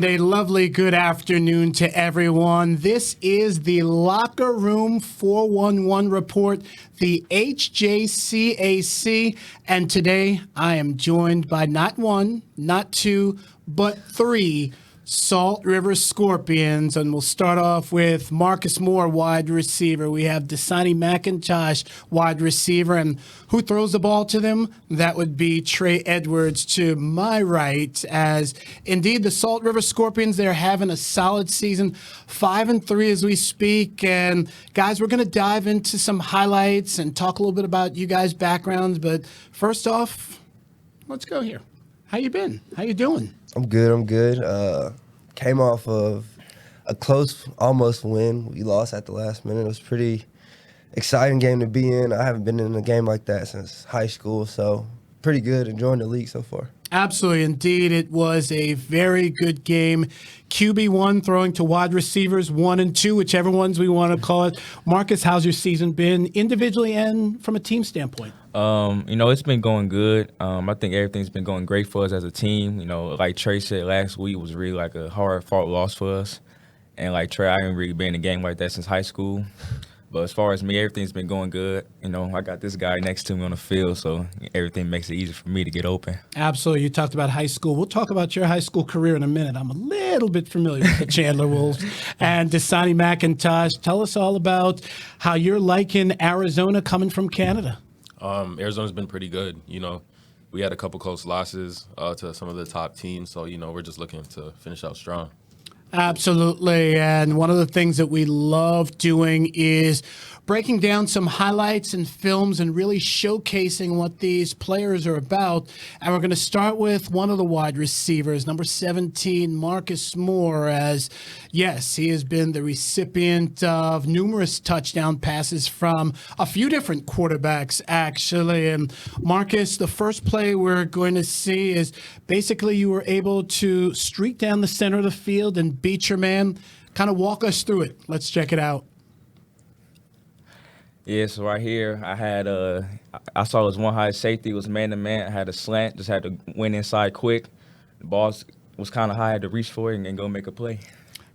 a lovely good afternoon to everyone. This is the Locker Room 411 report, the HJCAC, and today I am joined by not one, not two, but three Salt River Scorpions, and we'll start off with Marcus Moore, wide receiver. We have Dasani McIntosh, wide receiver, and who throws the ball to them? That would be Trey Edwards to my right, as indeed the Salt River Scorpions, they're having a solid season, 5-3 as we speak. And guys, we're going to dive into some highlights and talk a little bit about you guys' backgrounds, but first off, let's go here. How you been? How you doing? I'm good. Came off of a close, almost win. We lost at the last minute. It was a pretty exciting game to be in. I haven't been in a game like that since high school, so pretty good. Enjoying the league so far. Absolutely. Indeed, it was a very good game. QB1 throwing to wide receivers 1 and 2, whichever ones we want to call it. Marcus, how's your season been individually and from a team standpoint? It's been going good. I think everything's been going great for us as a team. Like Trey said last week, was really like a hard-fought loss for us. And like Trey, I haven't really been in a game like that since high school. But as far as me, everything's been going good. I got this guy next to me on the field, so everything makes it easy for me to get open. Absolutely. You talked about high school. We'll talk about your high school career in a minute. I'm a little bit familiar with the Chandler Wolves. And Dasani McIntosh, tell us all about how you're liking Arizona coming from Canada. Arizona's been pretty good. We had a couple close losses to some of the top teams, so, we're just looking to finish out strong. Absolutely. And one of the things that we love doing is breaking down some highlights and films and really showcasing what these players are about. And we're going to start with one of the wide receivers, number 17, Marcus Moore, as, yes, he has been the recipient of numerous touchdown passes from a few different quarterbacks, actually. And Marcus, the first play we're going to see is basically you were able to streak down the center of the field and beat your man. Kind of walk us through it. Let's check it out. Yeah, so right here, I saw it was one high safety. It was man-to-man. I had a slant, just had to win inside quick. The ball was kind of high. I had to reach for it and go make a play.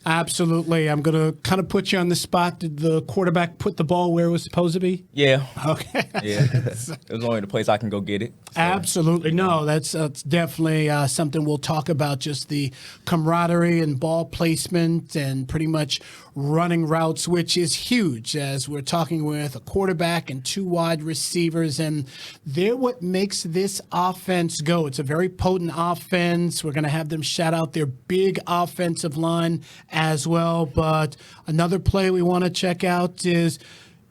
Absolutely. I'm going to kind of put you on the spot. Did the quarterback put the ball where it was supposed to be? Yeah. Okay. Yeah. It was only the place I can go get it. So. Absolutely. No, that's definitely something we'll talk about, just the camaraderie and ball placement and pretty much running routes, which is huge, as we're talking with a quarterback and 2 wide receivers. And they're what makes this offense go. It's a very potent offense. We're going to have them shout out their big offensive line as well. But another play we want to check out is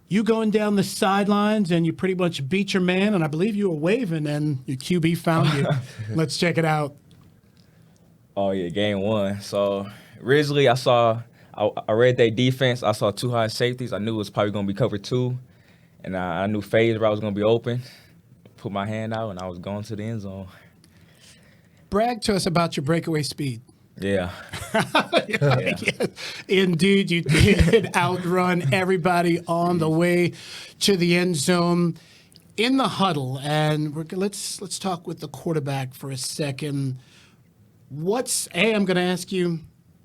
you going down the sidelines and you pretty much beat your man, and I believe you were waving and your QB found you. Let's check it out. Oh, yeah, game 1. So originally I read their defense. I saw 2 high safeties. I knew it was probably going to be cover 2, and I knew phase where I was going to be open. Put my hand out, and I was going to the end zone. Brag to us about your breakaway speed. Yeah. Yeah. Indeed, you did outrun everybody on the way to the end zone in the huddle. And let's talk with the quarterback for a second. I'm going to ask you,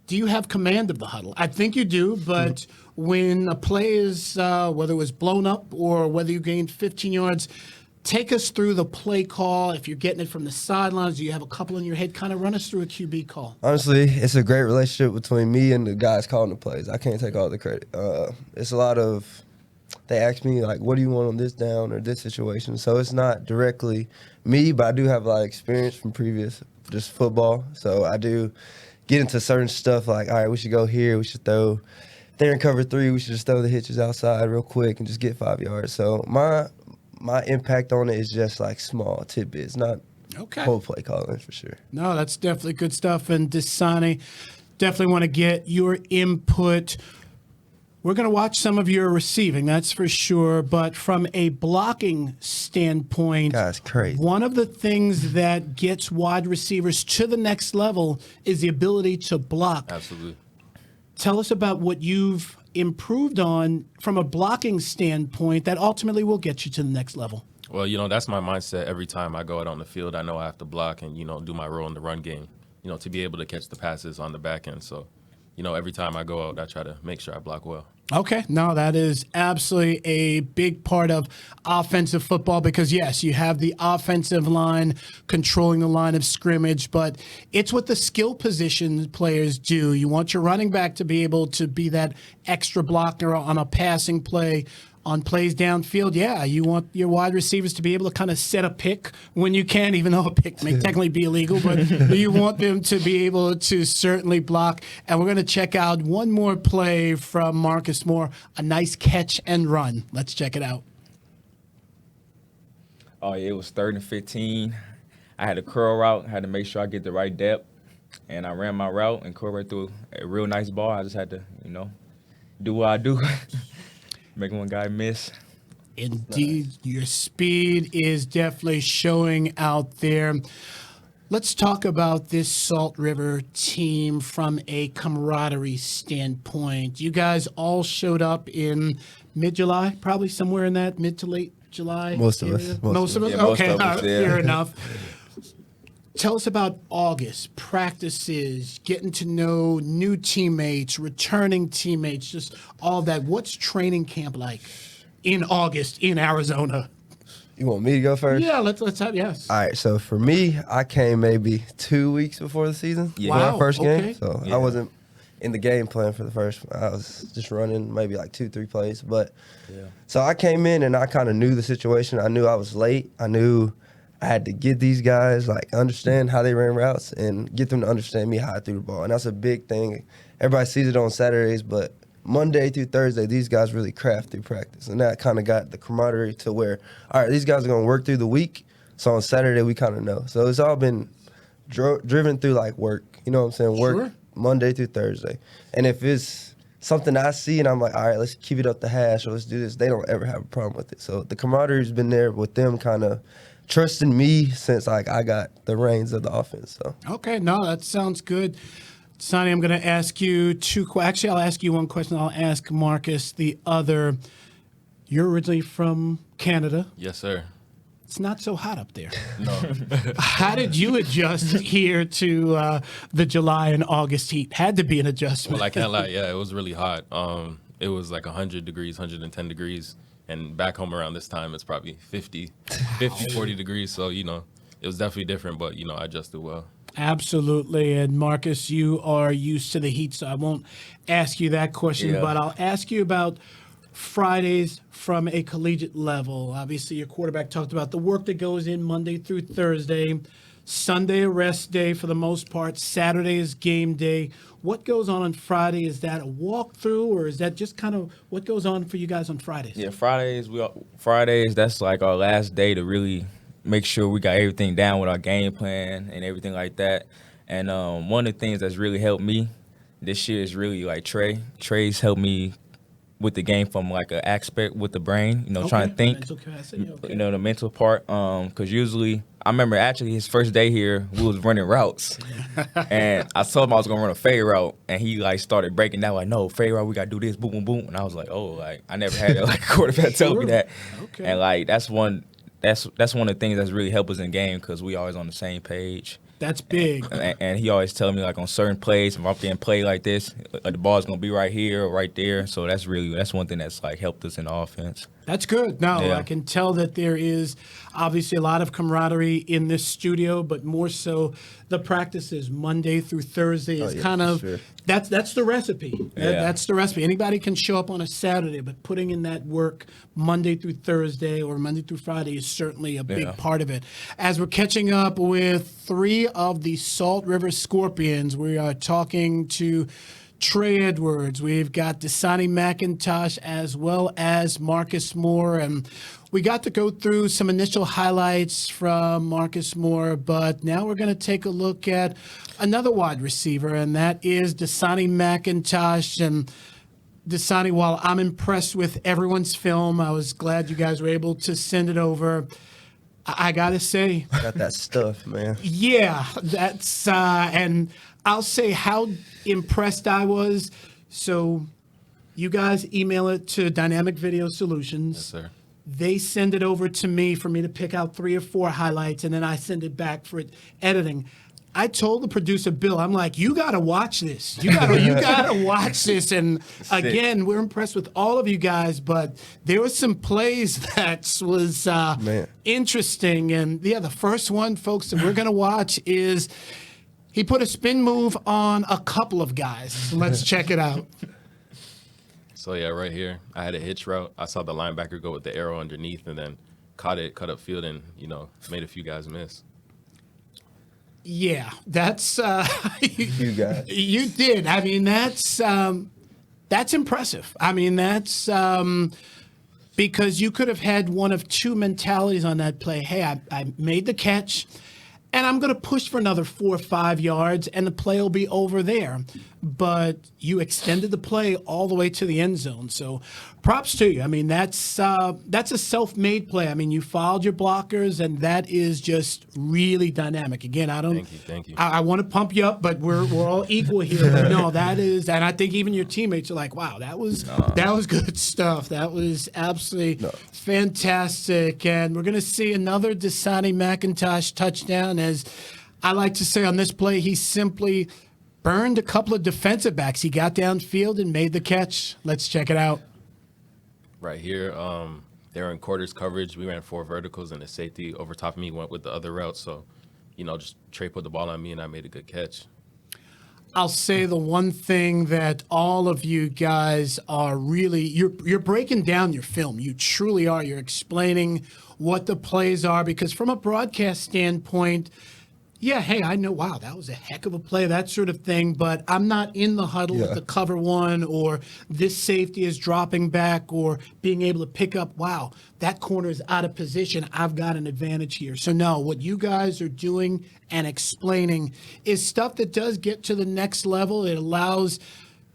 do you have command of the huddle? I think you do, but when a play is, whether it was blown up or whether you gained 15 yards, take us through the play call. If you're getting it from the sidelines, do you have a couple in your head? Kind of run us through a QB call. Honestly, it's a great relationship between me and the guys calling the plays. I can't take all the credit. It's a lot of, they ask me, like, what do you want on this down or this situation? So it's not directly me, but I do have a lot of experience from previous just football. So I do get into certain stuff like, all right, we should go here. We should throw there in cover 3. We should just throw the hitches outside real quick and just get 5 yards. So my impact on it is just like small tidbits, not whole play calling for sure. No, that's definitely good stuff. And Dasani, definitely want to get your input. We're going to watch some of your receiving, that's for sure. But from a blocking standpoint, that's crazy. One of the things that gets wide receivers to the next level is the ability to block. Absolutely. Tell us about what you've improved on from a blocking standpoint that ultimately will get you to the next level. Well, that's my mindset every time I go out on the field. I know I have to block and, do my role in the run game. to be able to catch the passes on the back end. So, every time I go out, I try to make sure I block well. Okay, no, that is absolutely a big part of offensive football because, yes, you have the offensive line controlling the line of scrimmage, but it's what the skill position players do. You want your running back to be able to be that extra blocker on a passing play. On plays downfield, yeah, you want your wide receivers to be able to kind of set a pick when you can, even though a pick may technically be illegal, but you want them to be able to certainly block. And we're going to check out one more play from Marcus Moore, a nice catch and run. Let's check it out. Oh, yeah, it was 3rd and 15. I had a curl route, had to make sure I get the right depth, and I ran my route and curled right through a real nice ball. I just had to, do what I do. Make one guy miss. Indeed, your speed is definitely showing out there. Let's talk about this Salt River team from a camaraderie standpoint. You guys all showed up in mid-July, probably somewhere in that mid to late July. Most of area? us. Most of us? Yeah, most Okay, of us, yeah. fair enough. Tell us about August, practices, getting to know new teammates, returning teammates, just all that. What's training camp like in August in Arizona? You want me to go first? Yeah, let's have, yes. All right, so for me, I came maybe 2 weeks before the season. Yeah. For Wow, our first okay. game. So Yeah. I wasn't in the game plan for the first. I was just running maybe like 2-3 plays. But so I came in and I kind of knew the situation. I knew I was late. I knew I had to get these guys, understand how they ran routes and get them to understand me how I threw the ball. And that's a big thing. Everybody sees it on Saturdays, but Monday through Thursday, these guys really craft through practice. And that kind of got the camaraderie to where, all right, these guys are going to work through the week. So on Saturday, we kind of know. So it's all been driven through, work. You know what I'm saying? Work Sure. Monday through Thursday. And if it's something I see and I'm like, all right, let's keep it up the hash or let's do this, they don't ever have a problem with it. So the camaraderie's been there with them kind of trusting me since I got the reins of the offense. So Okay, no, that sounds good. Sonny, I'm going to ask you actually, I'll ask you one question. I'll ask Marcus the other. You're originally from Canada. Yes, sir. It's not so hot up there. No. How did you adjust here to the July and August heat? Had to be an adjustment. Well, I can't lie. Yeah, it was really hot. It was like 100 degrees, 110 degrees. And back home around this time, it's probably 50, 40 degrees. So, it was definitely different, but, I adjusted well. Absolutely. And Marcus, you are used to the heat, so I won't ask you that question, Yeah. but I'll ask you about Fridays from a collegiate level. Obviously, your quarterback talked about the work that goes in Monday through Thursday. Sunday, a rest day for the most part. Saturday is game day. What goes on Friday? Is that a walkthrough, or is that just kind of what goes on for you guys on Fridays? Yeah, Fridays, that's like our last day to really make sure we got everything down with our game plan and everything like that. And one of the things that's really helped me this year is really Trey. Trey's helped me with the game from an aspect with the brain, trying to think, Mental capacity, okay. the mental part. Because usually, I remember actually his first day here, we was running routes, and I told him I was gonna run a fade route, and he started breaking down no fade route, we gotta do this, boom, boom, boom, and I was like, oh, I never had a quarterback tell me that, Okay. and that's one of the things that's really helped us in game because we always on the same page. That's big. And he always telling me on certain plays, if I'm getting played like this, the ball's gonna be right here or right there. So that's one thing that's helped us in the offense. That's good. No, Yeah. I can tell that there is obviously a lot of camaraderie in this studio, but more so the practices Monday through Thursday is yeah, kind for of sure. that's the recipe. Yeah. That's the recipe. Anybody can show up on a Saturday, but putting in that work Monday through Thursday or Monday through Friday is certainly a big Yeah. part of it. As we're catching up with 3 of the Salt River Scorpions, we are talking to Trey Edwards. We've got Dasani McIntosh as well as Marcus Moore. And we got to go through some initial highlights from Marcus Moore, but now we're going to take a look at another wide receiver, and that is Dasani McIntosh. And Dasani, while I'm impressed with everyone's film, I was glad you guys were able to send it over. I got to say, got that stuff, man. yeah, that's and I'll say how impressed I was. So you guys email it to Dynamic Video Solutions. Yes, sir. They send it over to me for me to pick out 3 or 4 highlights, and then I send it back for editing. I told the producer Bill, I'm like, you gotta watch this. You gotta watch this. And again, we're impressed with all of you guys, but there was some plays that was interesting. And yeah, the first one, folks, that we're gonna watch is he put a spin move on a couple of guys. So let's check it out. So yeah, right here, I had a hitch route. I saw the linebacker go with the arrow underneath, and then caught it, cut up field, and made a few guys miss. Yeah, that's You guys. You did. I mean, that's impressive. I mean, that's because you could have had one of two mentalities on that play. Hey, I made the catch, and I'm going to push for another 4 or 5 yards, and the play will be over there. But you extended the play all the way to the end zone. So props to you. I mean, that's a self-made play. I mean, you followed your blockers, and that is just really dynamic. Again, Thank you. I want to pump you up, but we're all equal here. But no, that is, and I think even your teammates are like, wow, that was good stuff. That was absolutely fantastic. And we're going to see another Dasani McIntosh touchdown. As I like to say on this play, he simply burned a couple of defensive backs. He got downfield and made the catch. Let's check it out. Right here, they were in quarters coverage. We ran 4 verticals, and the safety over top of me went with the other route. So, just Trey put the ball on me, and I made a good catch. I'll say the one thing that all of you guys are really, you're breaking down your film. You truly are. You're explaining what the plays are, because from a broadcast standpoint, yeah, hey, I know, wow, that was a heck of a play, that sort of thing, but I'm not in the huddle with the cover one, or this safety is dropping back, or being able to pick up, wow, that corner is out of position, I've got an advantage here. So no, what you guys are doing and explaining is stuff that does get to the next level. It allows,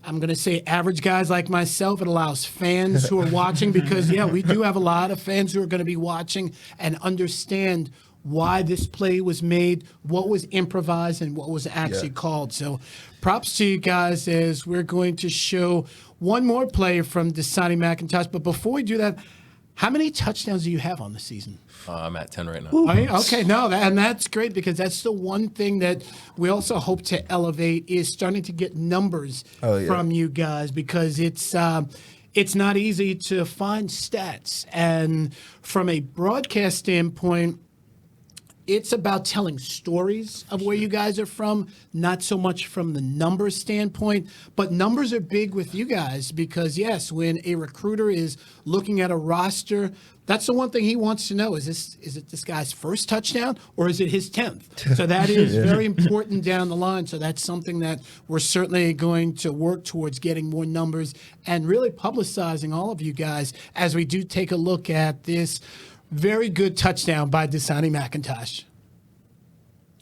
I'm going to say, average guys like myself, it allows fans who are watching, because, yeah, we do have a lot of fans who are going to be watching and understand why this play was made, what was improvised, and what was actually called. So props to you guys, as we're going to show one more play from Dasani McIntosh. But before we do that, how many touchdowns do you have on the season? I'm at 10 right now. Okay, no, and that's great, because that's the one thing that we also hope to elevate, is starting to get numbers from you guys, because it's not easy to find stats. And from a broadcast standpoint, it's about telling stories of where you guys are from, not so much from the numbers standpoint. But numbers are big with you guys, because, yes, when a recruiter is looking at a roster, that's the one thing he wants to know. Is it this guy's first touchdown, or is it his 10th? So that is very important down the line. So that's something that we're certainly going to work towards, getting more numbers and really publicizing all of you guys as we do take a look at this very good touchdown by Dasani McIntosh.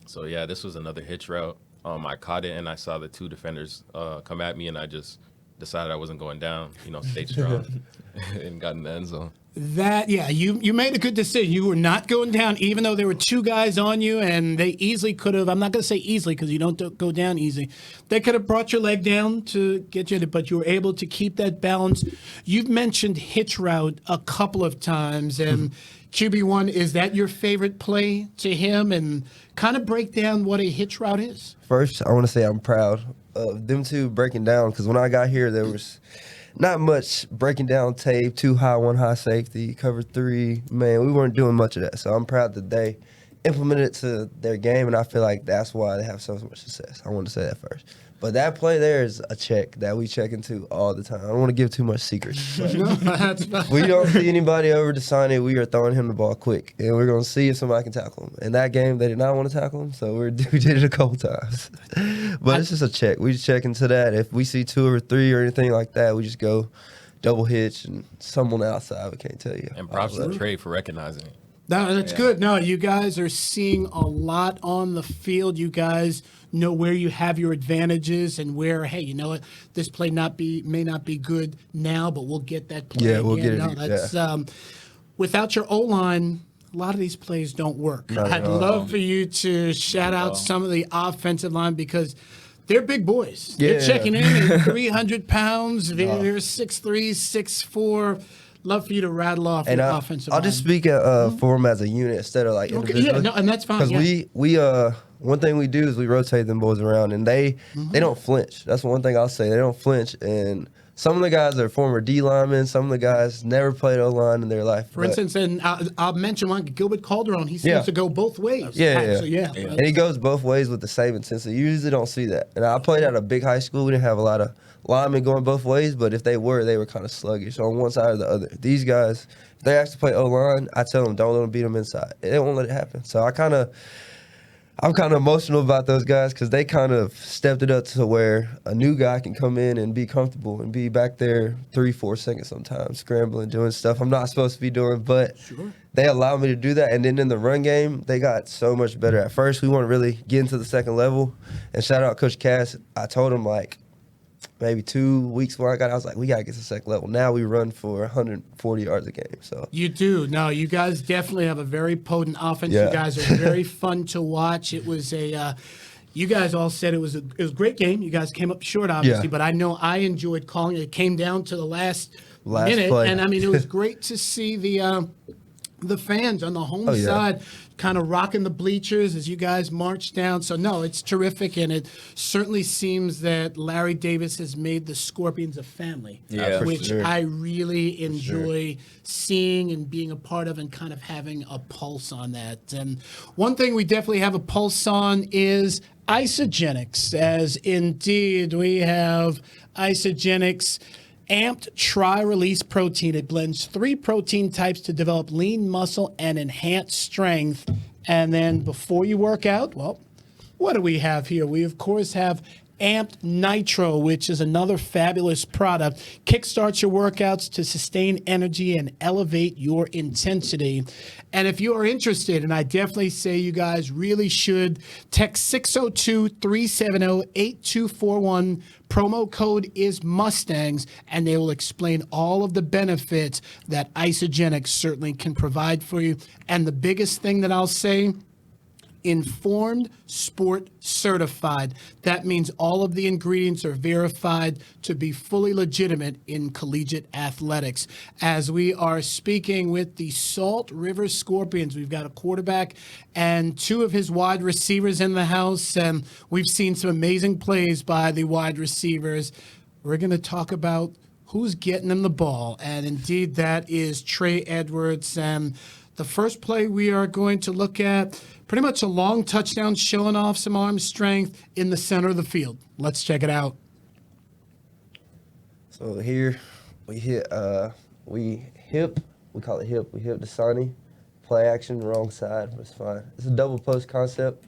So, yeah, this was another hitch route. I caught it, and I saw the 2 defenders come at me, and I just decided I wasn't going down, stayed strong, and got in the end zone. You made a good decision. You were not going down, even though there were 2 guys on you, and they easily could have, I'm not going to say easily, because you don't go down easy. They could have brought your leg down to get you, but you were able to keep that balance. You've mentioned hitch route a couple of times, and QB1, is that your favorite play to him? And kind of break down what a hitch route is. First, I want to say I'm proud of them 2 breaking down, because when I got here, there was not much breaking down tape, 2 high, 1 high safety, cover 3. Man, we weren't doing much of that. So I'm proud that they implemented it to their game, and I feel like that's why they have so much success. I wanted to say that first. But that play there is a check that we check into all the time. I don't want to give too much secrets. But we don't see anybody over Dasani. We are throwing him the ball quick, and we're going to see if somebody can tackle him. In that game, they did not want to tackle him, so we did it a couple times. But it's just a check. We just check into that. If we see 2 or 3 or anything like that, we just go double hitch, and someone outside, we can't tell you. And props to Trey for recognizing it. No, that's good. No, you guys are seeing a lot on the field. You guys know where you have your advantages, and where, hey, you know what, this play may not be good now, but we'll get that play. Yeah, we'll get it. No, that's without your O-line, a lot of these plays don't work. I'd love for you to shout out some of the offensive line, because they're big boys. They're checking in at 300 pounds. They're 6'3", 6'4". love for you to rattle off And your I'll offensive just line. speak for them as a unit instead of like Okay, individually. yeah, no, and that's fine. Because Yeah. we one thing we do is we rotate them boys around, and they don't flinch. That's one thing I'll say. They don't flinch, and some of the guys are former D linemen. Some of the guys never played O-line in their life. For instance, and I'll mention one, Gilbert Calderon. He seems Yeah. to go both ways. Yeah. Actually, yeah. And he goes both ways with the same intensity. You usually don't see that. And I played at a big high school. We didn't have a lot of linemen going both ways, but if they were kind of sluggish on one side or the other. These guys, if they actually play O-line, I tell them, don't let them beat them inside. They won't let it happen. So I'm kind of emotional about those guys because they kind of stepped it up to where a new guy can come in and be comfortable and be back there 3-4 seconds sometimes, scrambling, doing stuff I'm not supposed to be doing, but they allow me to do that. And then in the run game, they got so much better. At first, we want to really get into the second level. And shout out Coach Cass. I told him like maybe 2 weeks before I was like, we got to get to the second level. Now we run for 140 yards a game. So You do. No, you guys definitely have a very potent offense. Yeah. You guys are very fun to watch. It was you guys all said it was a great game. You guys came up short, obviously, Yeah. but I know I enjoyed calling it. It came down to the last minute, play. and I mean, it was great to see the fans on the home yeah. side kind of rocking the bleachers as you guys march down. So, no, it's terrific, and it certainly seems that Larry Davis has made the Scorpions a family, Yeah, for which sure. I really enjoy seeing and being a part of and kind of having a pulse on that. And one thing we definitely have a pulse on is ISAGENIX, as indeed we have ISAGENIX Amped Tri-Release Protein. It blends 3 protein types to develop lean muscle and enhance strength. And then before you work out, well, what do we have here? We, of course, have Amped Nitro, which is another fabulous product. Kickstarts your workouts to sustain energy and elevate your intensity. And if you are interested, and I definitely say you guys really should, text 602-370-8241. Promo code is Mustangs, and they will explain all of the benefits that ISAGENIX certainly can provide for you. And the biggest thing that I'll say, Informed Sport Certified. That means all of the ingredients are verified to be fully legitimate in collegiate athletics. As we are speaking with the Salt River Scorpions, we've got a quarterback and 2 of his wide receivers in the house, and we've seen some amazing plays by the wide receivers. We're going to talk about who's getting them the ball, and indeed that is Trey Edwards. And the first play we are going to look at, pretty much a long touchdown showing off some arm strength in the center of the field. Let's check it out. So here we hit, we call it hip. We hip Dasani, play action, wrong side, but it's fine. It's a double post concept.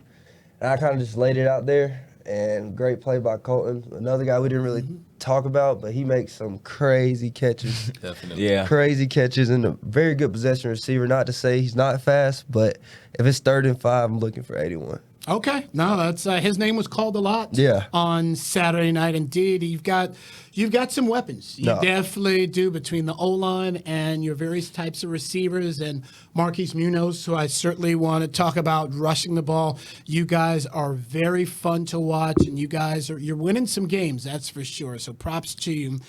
And I kind of just laid it out there, and great play by Colton. Another guy we didn't really talk about, but he makes some crazy catches. Definitely. Yeah. Crazy catches and a very good possession receiver. Not to say he's not fast, but if it's 3rd and 5, I'm looking for 81. Okay, no, that's his name was called a lot. Yeah. On Saturday night. Indeed, you've got some weapons. You No. definitely do, between the O-line and your various types of receivers, and Marquise Munoz, who I certainly want to talk about rushing the ball. You guys are very fun to watch, and you're winning some games, that's for sure. So props to you.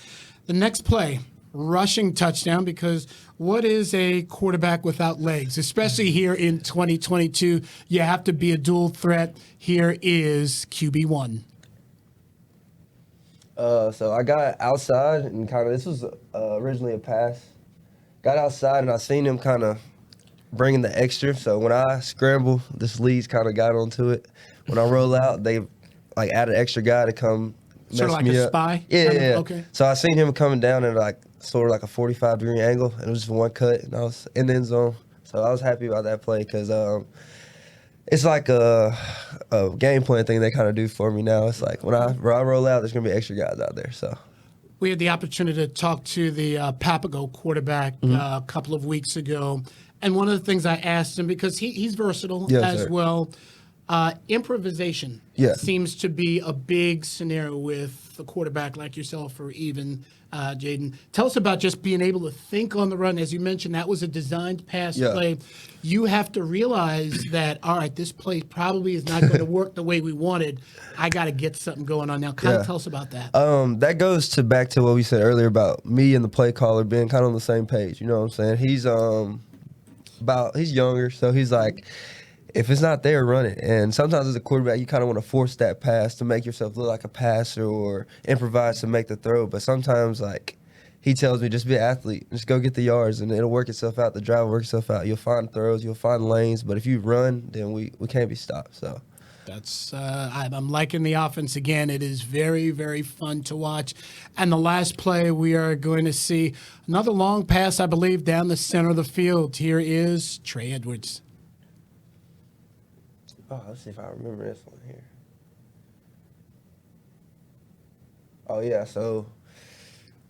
The next play, rushing touchdown, because what is a quarterback without legs? Especially here in 2022, you have to be a dual threat. Here is QB1. So I got outside and this was originally a pass. Got outside and I seen him kind of bringing the extra. So when I scramble, this leads kind of got onto it. When I roll out, they like add an extra guy to come Sort of mess like me a up. spy? Yeah, Kind of? yeah. Okay. So I seen him coming down at sort of like a 45-degree angle, and it was just one cut, and I was in the end zone. So I was happy about that play because it's like a game plan thing they kind of do for me now. It's like when I roll out, there's gonna be extra guys out there. So We had the opportunity to talk to the Papago quarterback a couple of weeks ago. And one of the things I asked him, because he's versatile Yes, as sir. well, Improvisation Yeah. seems to be a big scenario with a quarterback like yourself or even Jaden. Tell us about just being able to think on the run. As you mentioned, that was a designed pass Yeah. play. You have to realize that, all right, this play probably is not going to work the way we wanted. I got to get something going on now. Kind of tell us about that. That goes back to what we said earlier about me and the play caller being kind of on the same page. You know what I'm saying? He's younger, so he's like, if it's not there, run it. And sometimes as a quarterback, you kind of want to force that pass to make yourself look like a passer or improvise to make the throw. But sometimes, like, he tells me, just be an athlete. Just go get the yards, and it'll work itself out. The drive will work itself out. You'll find throws. You'll find lanes. But if you run, then we can't be stopped. So That's I'm liking the offense again. It is very, very fun to watch. And the last play, we are going to see another long pass, I believe, down the center of the field. Here is Trey Edwards. oh, let's see if I remember this one here. Oh yeah, so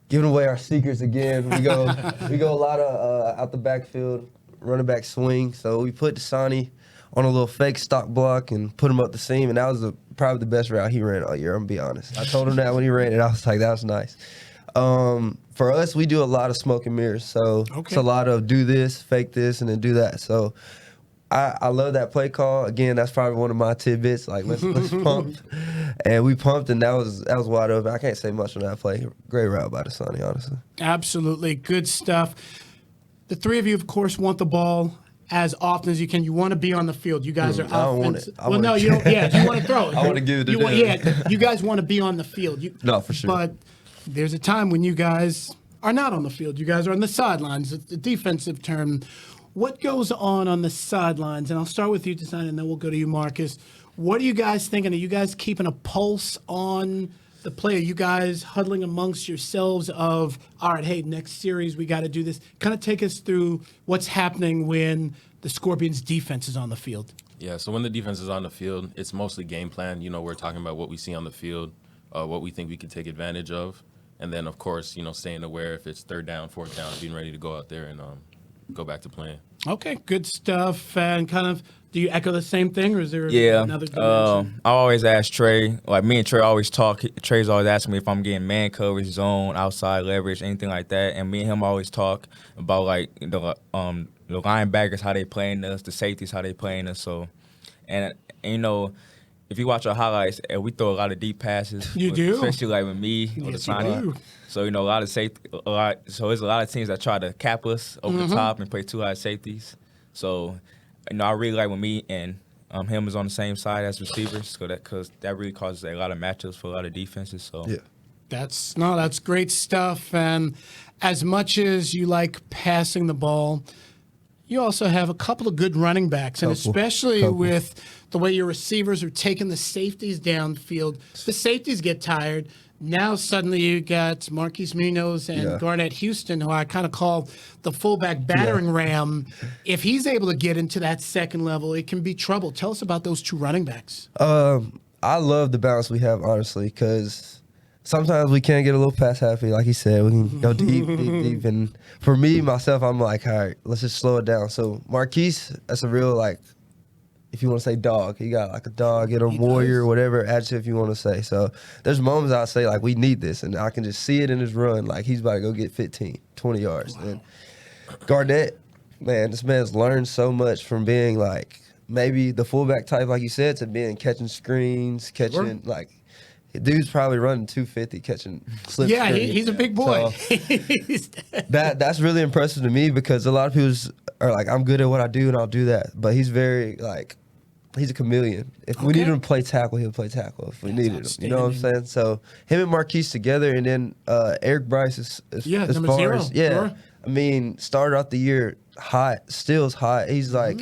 giving away our secrets again. We go a lot of out the backfield, running back swing. So we put Dasani on a little fake stock block and put him up the seam, and that was probably the best route he ran all year. I'm gonna be honest. I told him that when he ran it, I was like, that was nice. For us, we do a lot of smoke and mirrors. So it's a lot of do this, fake this, and then do that. So I love that play call. Again, that's probably one of my tidbits. Like let's pump, and we pumped, and that was wide open. I can't say much on that play. Great route by Dasani, honestly. Absolutely. Good stuff. The three of you, of course, want the ball as often as you can. You want to be on the field. You guys are I don't want offensive. it. Well, no, you don't. Yeah, you want to throw it. I want to give it to them. Yeah, you guys want to be on the field. No, for sure. But there's a time when you guys are not on the field. You guys are on the sidelines. It's the defensive term. What goes on the sidelines? And I'll start with you, Dasani, and then we'll go to you, Marcus. What are you guys thinking? Are you guys keeping a pulse on the play? Are you guys huddling amongst yourselves of, all right, hey, next series we got to do this? Kind of take us through what's happening when the Scorpions' defense is on the field. Yeah, so when the defense is on the field, it's mostly game plan. You know, we're talking about what we see on the field, what we think we can take advantage of. And then, of course, you know, staying aware if it's third down, fourth down, being ready to go out there and go back to playing. Okay, good stuff. And kind of, do you echo the same thing, or is there another dimension? I always ask Trey, like me and Trey always talk. Trey's always asking me if I'm getting man coverage, zone, outside leverage, anything like that. And me and him always talk about like the linebackers, how they playing us, the safeties, how they playing us. So, and you know, if you watch our highlights, we throw a lot of deep passes. You do? Especially like with me or Yes, you Dasani. do. So, you know, so there's a lot of teams that try to cap us over the top and play too high safeties. So, you know, I really like when me and him is on the same side as receivers, because that really causes a lot of matchups for a lot of defenses. So Yeah. That's great stuff. And as much as you like passing the ball, you also have a couple of good running backs, and especially with the way your receivers are taking the safeties downfield, the safeties get tired. Now suddenly you got Marquise Munoz and Garnett Houston, who I kind of call the fullback battering ram. If he's able to get into that second level, it can be trouble. Tell us about those two running backs. I love the balance we have, honestly, because sometimes we can get a little pass happy, like he said. We can go deep, deep. And for me, myself, I'm like, all right, let's just slow it down. So Marquise, that's a real, like, if you want to say dog, he got like a dog, get a warrior, whatever adjective you want to say. So there's moments I say, like, we need this. And I can just see it in his run. Like, he's about to go get 15, 20 yards. Wow. And Garnett, man, this man's learned so much from being, like, maybe the fullback type, like you said, to being catching screens, catching, like, dude's probably running 250, catching slip screens. Yeah, he's a big boy. So that's really impressive to me, because a lot of people are like, I'm good at what I do and I'll do that. But he's very, like, he's a chameleon. If we need him to play tackle, he'll play tackle if we needed him. You know what I'm saying? So him and Marquise together, and then Eric Bryce is number zero. Sure. I mean, started out the year hot, still's hot. He's like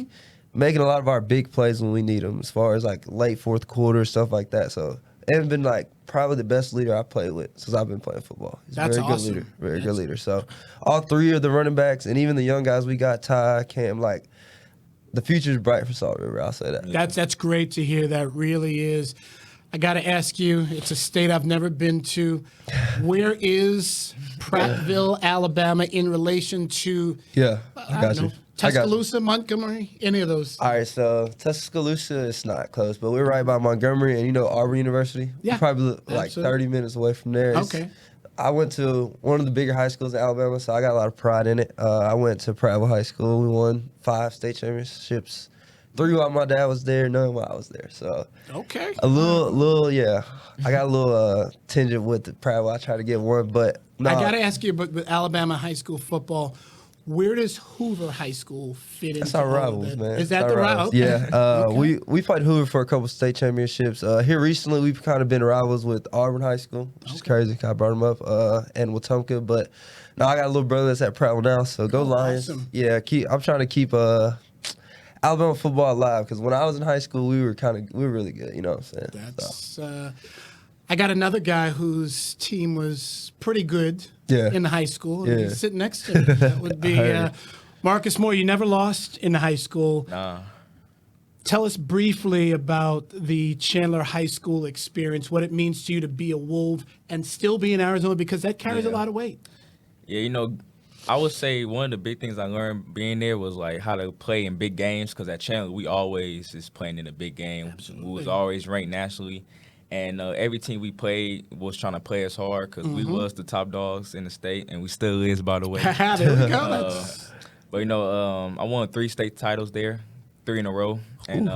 making a lot of our big plays when we need him, as far as like late fourth quarter, stuff like that. So and been like probably the best leader I played with since I've been playing football. He's That's a very awesome. good leader. Very good leader. So all three of the running backs, and even the young guys we got, Ty, Cam, like, the future's bright for Salt River. I'll say that. That's great to hear. That really is. I got to ask you, it's a state I've never been to. Where is Prattville, Alabama, in relation to Yeah, I got you. Tuscaloosa, Montgomery, any of those? All right, so Tuscaloosa is not close, but we're right by Montgomery, and you know Auburn University. Yeah, We're probably like absolutely. 30 minutes away from there. Okay. I went to one of the bigger high schools in Alabama, so I got a lot of pride in it. I went to Prattville High School. We won 5 state championships. 3 while my dad was there, none while I was there. So Okay. a little, yeah. I got a little tangent with the Prattville. I tried to get one, but no. I got to ask you, but with Alabama high school football, where does Hoover High School fit into That's our all of rivals, that? man. Is that It's the our rival? rivals. Yeah. We played Hoover for a couple state championships. Here recently, we've kind of been rivals with Auburn High School, which is crazy. I brought them up, and Wetumpka. But no, I got a little brother that's at Prattville now, so go Lions. Awesome. Yeah, I'm trying to keep Alabama football alive because when I was in high school, we were really good. You know what I'm saying? That's. I got another guy whose team was pretty good in high school. And he's sitting next to me. That would be Marcus Moore. You never lost in high school. Nah. Tell us briefly about the Chandler High School experience, what it means to you to be a Wolf and still be in Arizona, because that carries a lot of weight. Yeah, you know, I would say one of the big things I learned being there was like how to play in big games, because at Chandler we always is playing in a big game. Absolutely. We was always ranked nationally, and every team we played was trying to play us hard because we was the top dogs in the state, and we still is, by the way. There we go. But you know, I won 3 state titles there, 3 in a row, and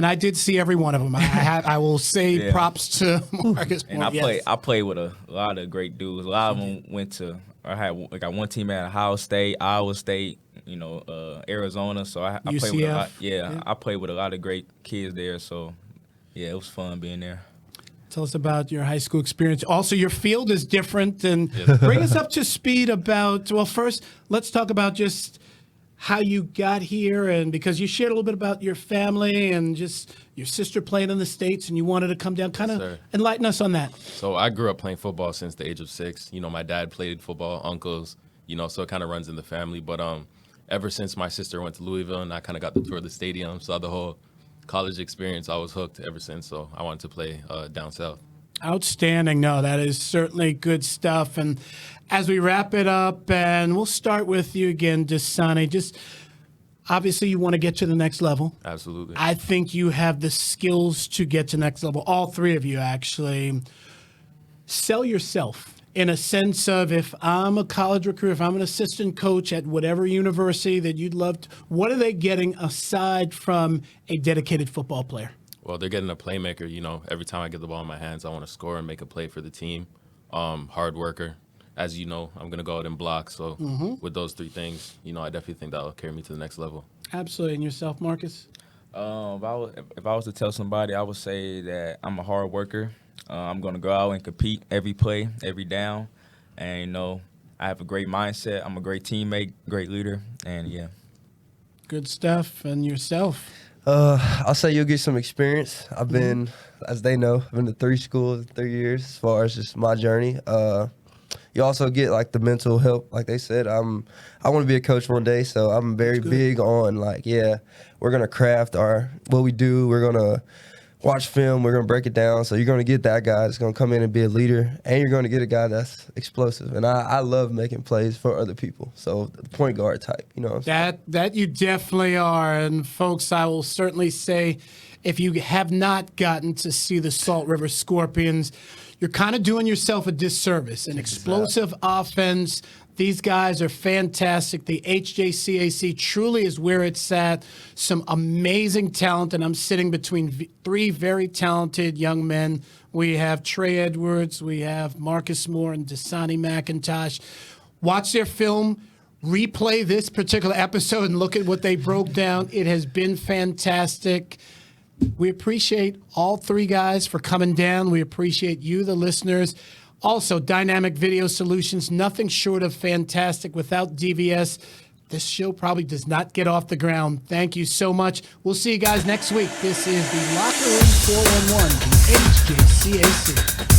I did see every one of them. I will say props to Marcus and Moore. I played with a lot of great dudes. A lot of them went to. I got one team at Ohio State, Iowa State, you know, Arizona. So I played with a lot. Yeah, I played with a lot of great kids there. So yeah, it was fun being there. Tell us about your high school experience. Also, your field is different, and bring us up to speed about. Well, first, let's talk about just how you got here, and because you shared a little bit about your family and just your sister playing in the States, and you wanted to come down. Kind of enlighten us on that. So I grew up playing football since the age of 6. You know, my dad played football, uncles, you know, so it kind of runs in the family. But ever since my sister went to Louisville and I kind of got to tour the stadium, saw the whole college experience, I was hooked ever since. So I wanted to play down south. Outstanding. No, that is certainly good stuff. And as we wrap it up, and we'll start with you again, Dasani, just obviously you want to get to the next level. Absolutely. I think you have the skills to get to next level. All 3 of you, actually. Sell yourself in a sense of, if I'm a college recruiter, if I'm an assistant coach at whatever university that you'd love to, what are they getting aside from a dedicated football player? Well, they're getting a playmaker. You know, every time I get the ball in my hands, I want to score and make a play for the team. Hard worker. As you know, I'm going to go out and block. So with those 3 things, you know, I definitely think that will carry me to the next level. Absolutely. And yourself, Marcus? If I was to tell somebody, I would say that I'm a hard worker. I'm going to go out and compete every play, every down. And, you know, I have a great mindset. I'm a great teammate, great leader. And, yeah. Good stuff. And yourself? I'll say you'll get some experience. I've been, as they know, I've been to 3 schools, 3 years as far as just my journey. You also get like the mental help, like they said. I want to be a coach one day, so I'm very big on like, we're gonna craft what we do. We're gonna watch film. We're gonna break it down. So you're gonna get that guy that's gonna come in and be a leader, and you're gonna get a guy that's explosive. And I love making plays for other people. So the point guard type, you know what I'm saying? That you definitely are. And folks, I will certainly say, if you have not gotten to see the Salt River Scorpions, you're kind of doing yourself a disservice. An explosive offense. These guys are fantastic. The HJCAC truly is where it's at. Some amazing talent, and I'm sitting between 3 very talented young men. We have Trey Edwards, we have Marcus Moore, and Dasani McIntosh. Watch their film. Replay this particular episode and look at what they broke down. It has been fantastic. We appreciate all 3 guys for coming down. We appreciate you, the listeners. Also, Dynamic Video Solutions, nothing short of fantastic. Without DVS, this show probably does not get off the ground. Thank you so much. We'll see you guys next week. This is the Locker Room 411, the HJCAC.